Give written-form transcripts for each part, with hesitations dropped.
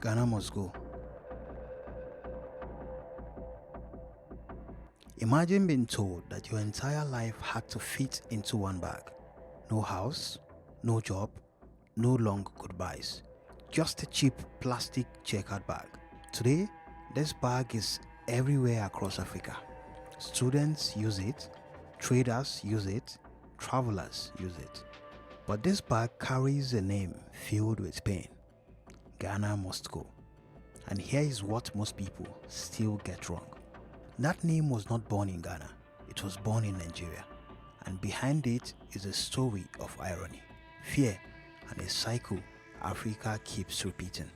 Ghana must go. Imagine being told that your entire life had to fit into one bag. No house, no job, no long goodbyes. Just a cheap plastic checkered bag. Today, this bag is everywhere across Africa. Students use it, traders use it, travelers use it. But this bag carries a name filled with pain. Ghana must go. And here is what most people still get wrong. That name was not born in Ghana, it was born in Nigeria. And behind it is a story of irony, fear, and a cycle Africa keeps repeating.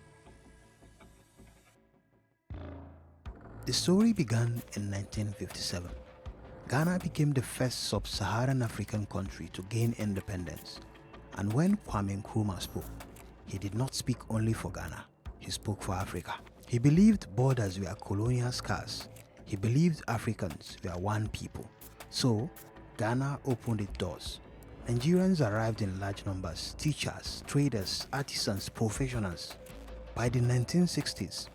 The story began in 1957. Ghana became the first sub-Saharan African country to gain independence. And when Kwame Nkrumah spoke, he did not speak only for Ghana, he spoke for Africa. He believed borders were colonial scars. He believed Africans were one people. So, Ghana opened its doors. Nigerians arrived in large numbers: teachers, traders, artisans, professionals. By the 1960s,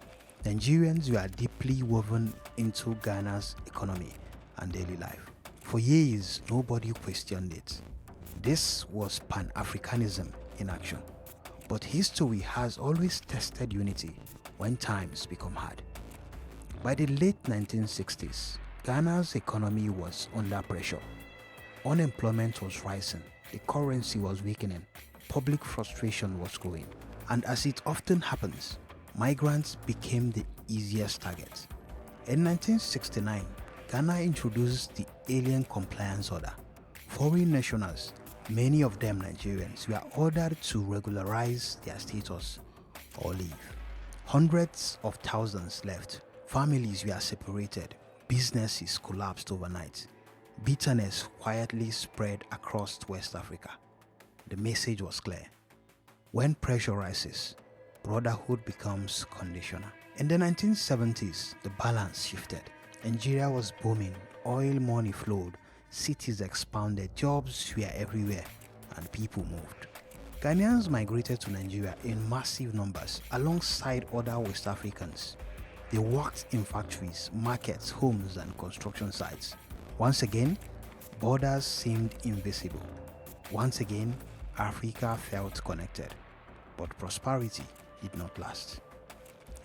Nigerians were deeply woven into Ghana's economy and daily life. For years, nobody questioned it. This was Pan-Africanism in action. But history has always tested unity when times become hard. By the late 1960s, Ghana's economy was under pressure. Unemployment was rising, the currency was weakening, public frustration was growing, and as it often happens, migrants became the easiest target. In 1969, Ghana introduced the Alien Compliance Order. Foreign nationals, many of them Nigerians, were ordered to regularize their status or leave. Hundreds of thousands left. Families were separated. Businesses collapsed overnight. Bitterness quietly spread across West Africa. The message was clear. When pressure rises, brotherhood becomes conditional. In the 1970s, the balance shifted. Nigeria was booming. Oil money flowed. Cities expanded. Jobs were everywhere. And people moved. Ghanaians migrated to Nigeria in massive numbers alongside other West Africans. They worked in factories, markets, homes, and construction sites. Once again, borders seemed invisible. Once again, Africa felt connected. But prosperity did not last.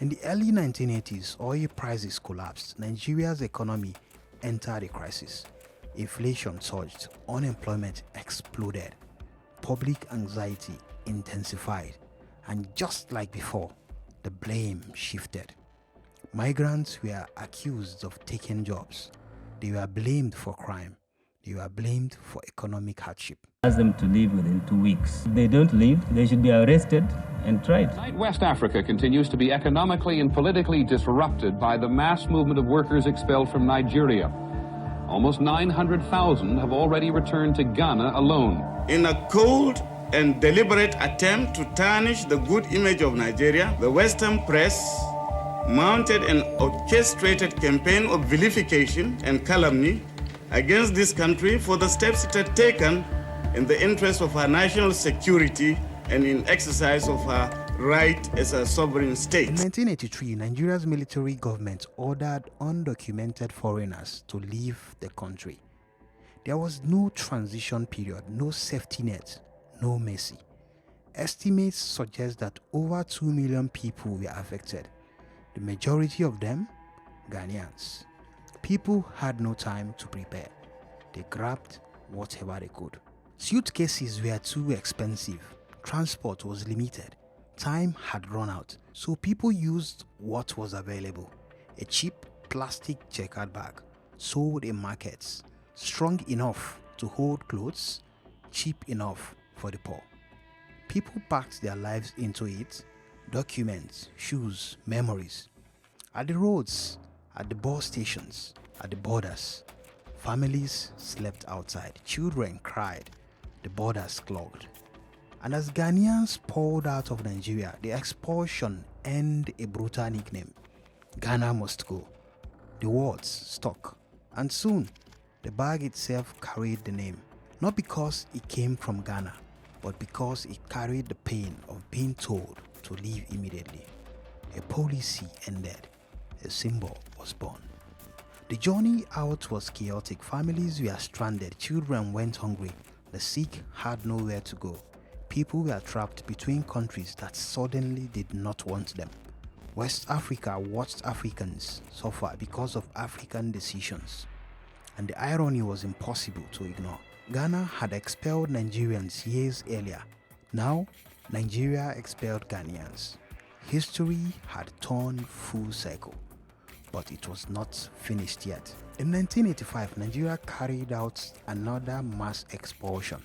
In the early 1980s, oil prices collapsed. Nigeria's economy entered a crisis. Inflation surged. Unemployment exploded. Public anxiety intensified. And just like before, the blame shifted. Migrants were accused of taking jobs. They were blamed for crime. They were blamed for economic hardship. Ask them to leave within 2 weeks. If they don't leave, they should be arrested and tried. Tonight, West Africa continues to be economically and politically disrupted by the mass movement of workers expelled from Nigeria. Almost 900,000 have already returned to Ghana alone. In a cold and deliberate attempt to tarnish the good image of Nigeria, the Western press mounted an orchestrated campaign of vilification and calumny against this country for the steps it had taken in the interest of our national security and in exercise of our right as a sovereign state. In 1983, Nigeria's military government ordered undocumented foreigners to leave the country. There was no transition period, no safety net, no mercy. Estimates suggest that over 2 million people were affected. The majority of them, Ghanaians. People had no time to prepare. They grabbed whatever they could. Suitcases were too expensive. Transport was limited. Time had run out. So people used what was available. A cheap plastic checkered bag, sold in markets, strong enough to hold clothes, cheap enough for the poor. People packed their lives into it. Documents, shoes, memories. At the roads, at the bus stations, at the borders, families slept outside, children cried, the borders clogged. And as Ghanaians poured out of Nigeria, the expulsion earned a brutal nickname: Ghana must go. The words stuck, and soon the bag itself carried the name, not because it came from Ghana, but because it carried the pain of being told to leave immediately. A policy ended. A symbol was born. The journey out was chaotic. Families were stranded. Children went hungry. The sick had nowhere to go. People were trapped between countries that suddenly did not want them. West Africa watched Africans suffer because of African decisions. And the irony was impossible to ignore. Ghana had expelled Nigerians years earlier. Now, Nigeria expelled Ghanaians. History had turned full circle, but it was not finished yet. In 1985, Nigeria carried out another mass expulsion.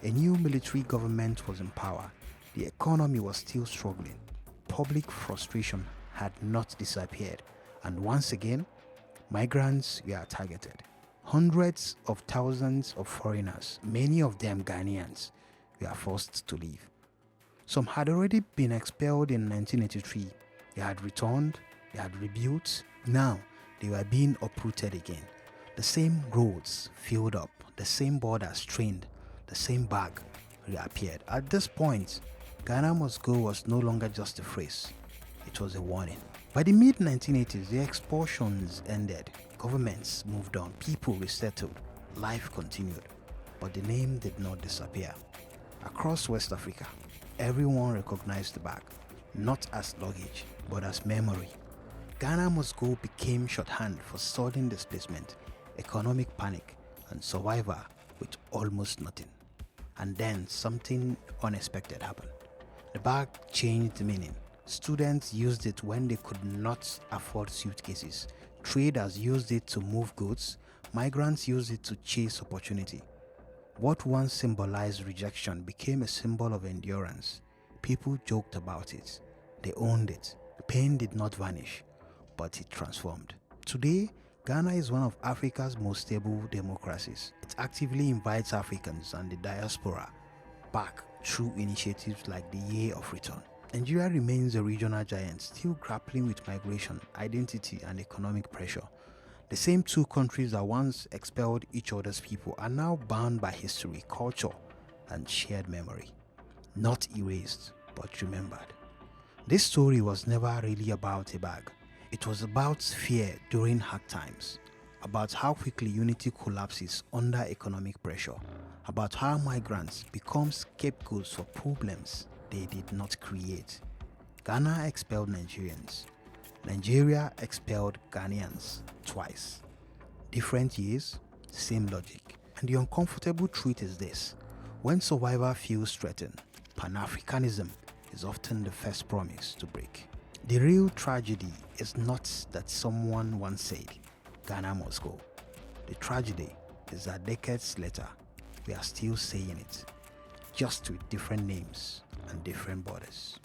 A new military government was in power. The economy was still struggling. Public frustration had not disappeared, and once again, migrants were targeted. Hundreds of thousands of foreigners, many of them Ghanaians, were forced to leave. Some had already been expelled in 1983. They had returned, they had rebuilt. Now, they were being uprooted again. The same roads filled up, the same borders strained, the same bag reappeared. At this point, Ghana must go was no longer just a phrase. It was a warning. By the mid-1980s, the expulsions ended. Governments moved on. People resettled. Life continued. But the name did not disappear. Across West Africa, everyone recognized the bag, not as luggage, but as memory. Ghana Must Go became shorthand for sudden displacement, economic panic, and survival with almost nothing. And then something unexpected happened. The bag changed meaning. Students used it when they could not afford suitcases. Traders used it to move goods. Migrants used it to chase opportunity. What once symbolized rejection became a symbol of endurance. People joked about it. They owned it. The pain did not vanish, but it transformed. Today, Ghana is one of Africa's most stable democracies. It actively invites Africans and the diaspora back through initiatives like the Year of Return. Nigeria remains a regional giant, still grappling with migration, identity, and economic pressure. The same two countries that once expelled each other's people are now bound by history, culture, and shared memory. Not erased, but remembered. This story was never really about a bag. It was about fear during hard times, about how quickly unity collapses under economic pressure, about how migrants become scapegoats for problems they did not create. Ghana expelled Nigerians. Nigeria expelled Ghanaians twice. Different years, same logic. And the uncomfortable truth is this: when survival feels threatened, Pan-Africanism is often the first promise to break. The real tragedy is not that someone once said, Ghana must go. The tragedy is that decades later, we are still saying it, just with different names and different borders.